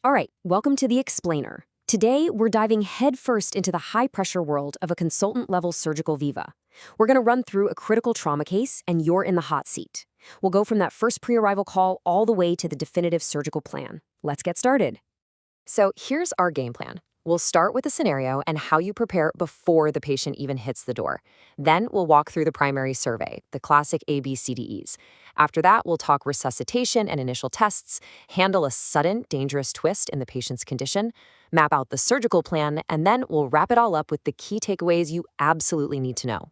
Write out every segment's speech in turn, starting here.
All right, welcome to The Explainer. Today, we're diving headfirst into the high-pressure world of a consultant-level surgical viva. We're going to run through a critical trauma case, and you're in the hot seat. We'll go from that first pre-arrival call all the way to the definitive surgical plan. Let's get started. So here's our game plan. We'll start with the scenario and how you prepare before the patient even hits the door. Then we'll walk through the primary survey, the classic ABCDEs. After that, we'll talk resuscitation and initial tests, handle a sudden, dangerous twist in the patient's condition, map out the surgical plan, and then we'll wrap it all up with the key takeaways you absolutely need to know.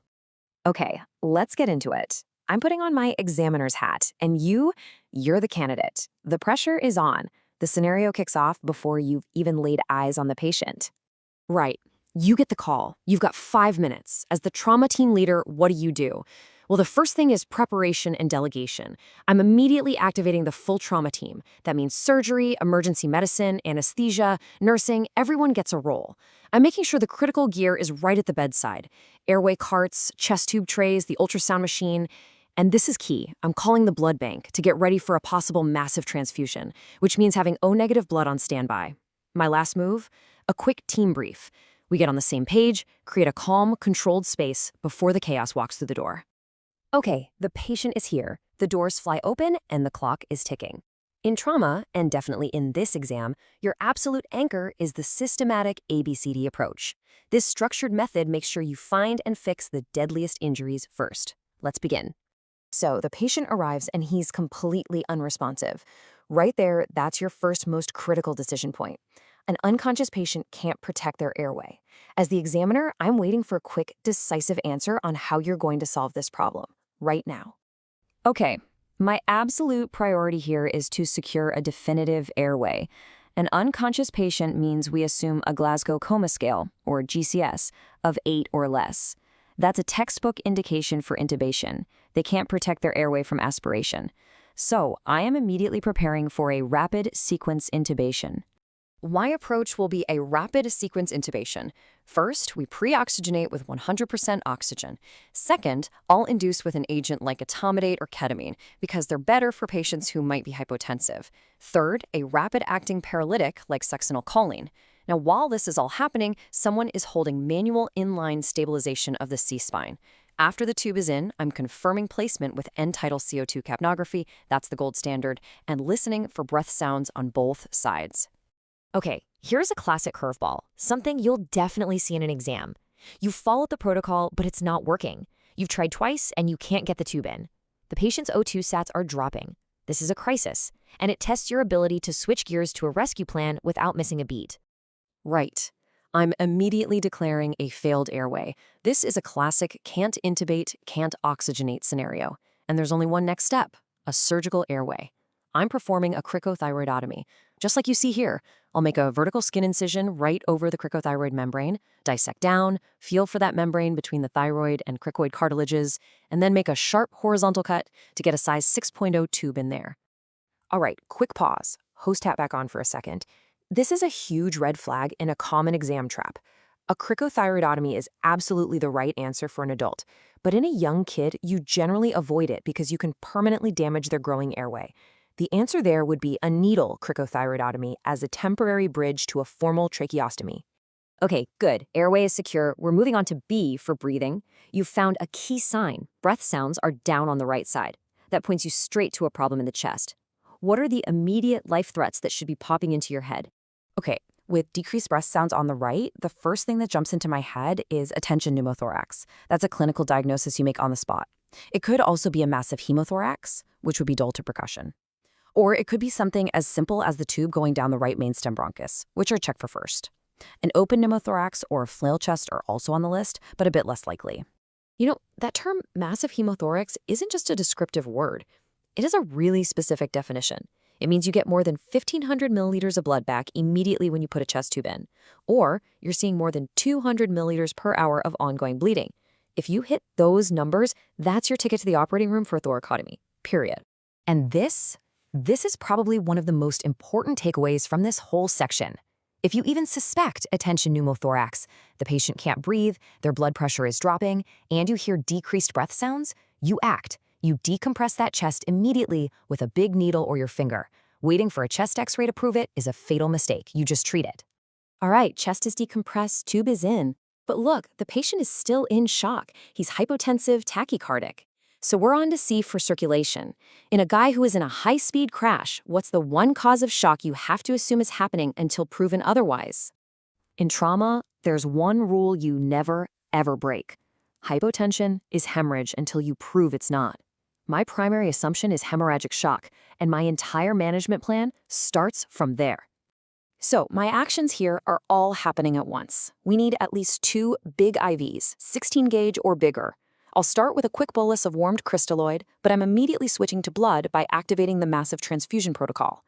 Okay, let's get into it. I'm putting on my examiner's hat, and you're the candidate. The pressure is on. The scenario kicks off before you've even laid eyes on the patient. Right. You get the call. You've got 5 minutes. As the trauma team leader, what do? Well, the first thing is preparation and delegation. I'm immediately activating the full trauma team. That means surgery, emergency medicine, anesthesia, nursing, everyone gets a role. I'm making sure the critical gear is right at the bedside. Airway carts, chest tube trays, the ultrasound machine. And this is key. I'm calling the blood bank to get ready for a possible massive transfusion, which means having O-negative blood on standby. My last move? A quick team brief. We get on the same page, create a calm, controlled space before the chaos walks through the door. Okay, the patient is here. The doors fly open and the clock is ticking. In trauma, and definitely in this exam, your absolute anchor is the systematic ABCD approach. This structured method makes sure you find and fix the deadliest injuries first. Let's begin. So the patient arrives and he's completely unresponsive. Right there, that's your first most critical decision point. An unconscious patient can't protect their airway. As the examiner, I'm waiting for a quick, decisive answer on how you're going to solve this problem, right now. Okay, my absolute priority here is to secure a definitive airway. An unconscious patient means we assume a Glasgow Coma Scale, or GCS, of 8 or less. That's a textbook indication for intubation. They can't protect their airway from aspiration. So I am immediately preparing for a rapid sequence intubation. My approach will be a rapid sequence intubation. First, we pre-oxygenate with 100% oxygen. Second, I'll induce with an agent like etomidate or ketamine because they're better for patients who might be hypotensive. Third, a rapid-acting paralytic like succinylcholine. Now, while this is all happening, someone is holding manual inline stabilization of the C-spine. After the tube is in, I'm confirming placement with end-tidal CO2 capnography, that's the gold standard, and listening for breath sounds on both sides. Okay, here's a classic curveball, something you'll definitely see in an exam. You've followed the protocol, but it's not working. You've tried twice, and you can't get the tube in. The patient's O2 sats are dropping. This is a crisis, and it tests your ability to switch gears to a rescue plan without missing a beat. Right. I'm immediately declaring a failed airway. This is a classic can't intubate, can't oxygenate scenario. And there's only one next step, a surgical airway. I'm performing a cricothyroidotomy. Just like you see here, I'll make a vertical skin incision right over the cricothyroid membrane, dissect down, feel for that membrane between the thyroid and cricoid cartilages, and then make a sharp horizontal cut to get a size 6.0 tube in there. All right, quick pause. Host hat back on for a second. This is a huge red flag in a common exam trap. A cricothyroidotomy is absolutely the right answer for an adult, but in a young kid, you generally avoid it because you can permanently damage their growing airway. The answer there would be a needle cricothyroidotomy as a temporary bridge to a formal tracheostomy. Okay, good. Airway is secure. We're moving on to B for breathing. You've found a key sign. Breath sounds are down on the right side. That points you straight to a problem in the chest. What are the immediate life threats that should be popping into your head? Okay, with decreased breath sounds on the right, the first thing that jumps into my head is attention pneumothorax. That's a clinical diagnosis you make on the spot. It could also be a massive hemothorax, which would be dull to percussion. Or it could be something as simple as the tube going down the right mainstem bronchus, which are checked for first. An open pneumothorax or flail chest are also on the list, but a bit less likely. You know, that term massive hemothorax isn't just a descriptive word. It is a really specific definition. It means you get more than 1,500 milliliters of blood back immediately when you put a chest tube in, or you're seeing more than 200 milliliters per hour of ongoing bleeding. If you hit those numbers, that's your ticket to the operating room for a thoracotomy, period. And this is probably one of the most important takeaways from this whole section. If you even suspect attention pneumothorax, the patient can't breathe, their blood pressure is dropping, and you hear decreased breath sounds, you act. You decompress that chest immediately with a big needle or your finger. Waiting for a chest x-ray to prove it is a fatal mistake. You just treat it. All right, chest is decompressed, tube is in. But look, the patient is still in shock. He's hypotensive, tachycardic. So we're on to C for circulation. In a guy who is in a high-speed crash, what's the one cause of shock you have to assume is happening until proven otherwise? In trauma, there's one rule you never, ever break. Hypotension is hemorrhage until you prove it's not. My primary assumption is hemorrhagic shock, and my entire management plan starts from there. So my actions here are all happening at once. We need at least 2 big IVs, 16 gauge or bigger. I'll start with a quick bolus of warmed crystalloid, but I'm immediately switching to blood by activating the massive transfusion protocol.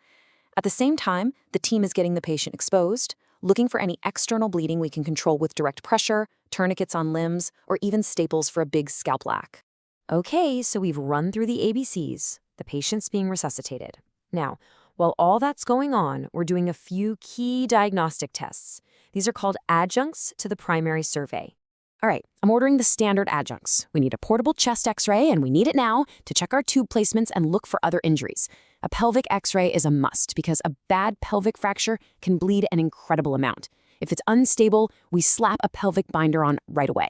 At the same time, the team is getting the patient exposed, looking for any external bleeding we can control with direct pressure, tourniquets on limbs, or even staples for a big scalp lac. Okay, so we've run through the ABCs. The patient's being resuscitated. Now, while all that's going on, we're doing a few key diagnostic tests. These are called adjuncts to the primary survey. All right, I'm ordering the standard adjuncts. We need a portable chest x-ray, and we need it now to check our tube placements and look for other injuries. A pelvic x-ray is a must because a bad pelvic fracture can bleed an incredible amount. If it's unstable, we slap a pelvic binder on right away.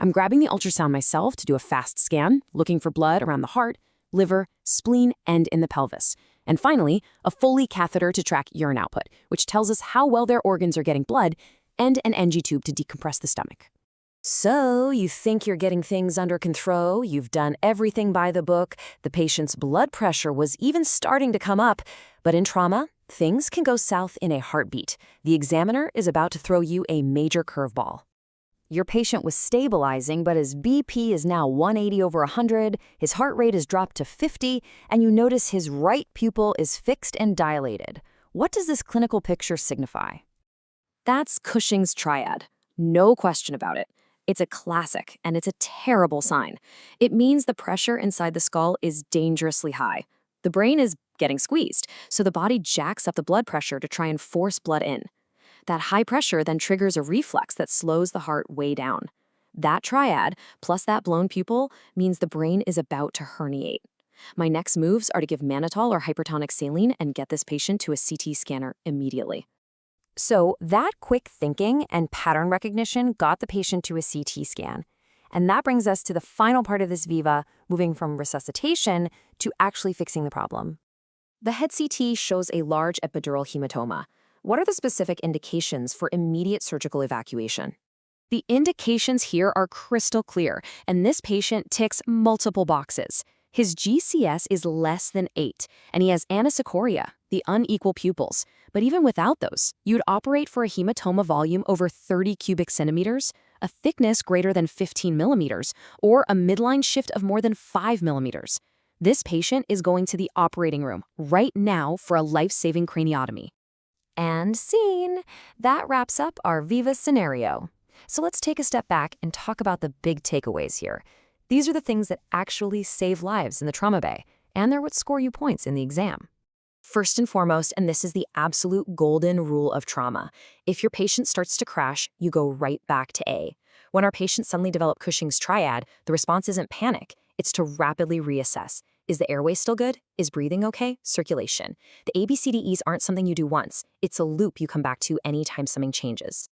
I'm grabbing the ultrasound myself to do a fast scan, looking for blood around the heart, liver, spleen, and in the pelvis. And finally, a Foley catheter to track urine output, which tells us how well their organs are getting blood, and an NG tube to decompress the stomach. So, you think you're getting things under control, you've done everything by the book, the patient's blood pressure was even starting to come up, but in trauma, things can go south in a heartbeat. The examiner is about to throw you a major curveball. Your patient was stabilizing, but his BP is now 180 over 100, his heart rate is dropped to 50, and you notice his right pupil is fixed and dilated. What does this clinical picture signify? That's Cushing's triad. No question about it. It's a classic, and it's a terrible sign. It means the pressure inside the skull is dangerously high. The brain is getting squeezed, so the body jacks up the blood pressure to try and force blood in. That high pressure then triggers a reflex that slows the heart way down. That triad, plus that blown pupil, means the brain is about to herniate. My next moves are to give mannitol or hypertonic saline and get this patient to a CT scanner immediately. So that quick thinking and pattern recognition got the patient to a CT scan. And that brings us to the final part of this viva, moving from resuscitation to actually fixing the problem. The head CT shows a large epidural hematoma. What are the specific indications for immediate surgical evacuation? The indications here are crystal clear, and this patient ticks multiple boxes. His GCS is less than 8, and he has anisocoria, the unequal pupils. But even without those, you'd operate for a hematoma volume over 30 cubic centimeters, a thickness greater than 15 millimeters, or a midline shift of more than 5 millimeters. This patient is going to the operating room right now for a life-saving craniotomy. And scene. That wraps up our viva scenario. So let's take a step back and talk about the big takeaways here. These are the things that actually save lives in the trauma bay, and they're what score you points in the exam. First and foremost, and this is the absolute golden rule of trauma, if your patient starts to crash, you go right back to A. When our patients suddenly develop Cushing's triad, the response isn't panic, it's to rapidly reassess. Is the airway still good? Is breathing okay? Circulation. The ABCDEs aren't something you do once. It's a loop you come back to anytime something changes.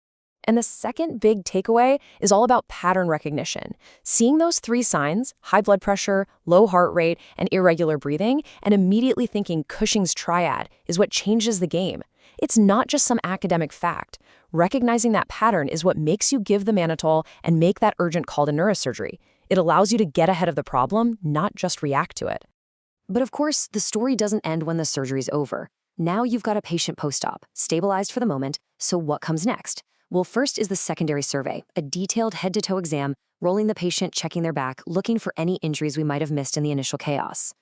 And the second big takeaway is all about pattern recognition. Seeing those 3 signs, high blood pressure, low heart rate, and irregular breathing, and immediately thinking Cushing's triad is what changes the game. It's not just some academic fact. Recognizing that pattern is what makes you give the mannitol and make that urgent call to neurosurgery. It allows you to get ahead of the problem, not just react to it. But of course, the story doesn't end when the surgery's over. Now you've got a patient post-op, stabilized for the moment, so what comes next? Well, first is the secondary survey, a detailed head-to-toe exam, rolling the patient, checking their back, looking for any injuries we might have missed in the initial chaos.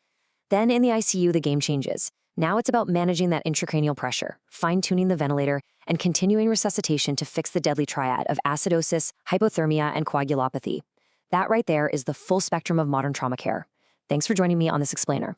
Then in the ICU, the game changes. Now it's about managing that intracranial pressure, fine-tuning the ventilator, and continuing resuscitation to fix the deadly triad of acidosis, hypothermia, and coagulopathy. That right there is the full spectrum of modern trauma care. Thanks for joining me on this explainer.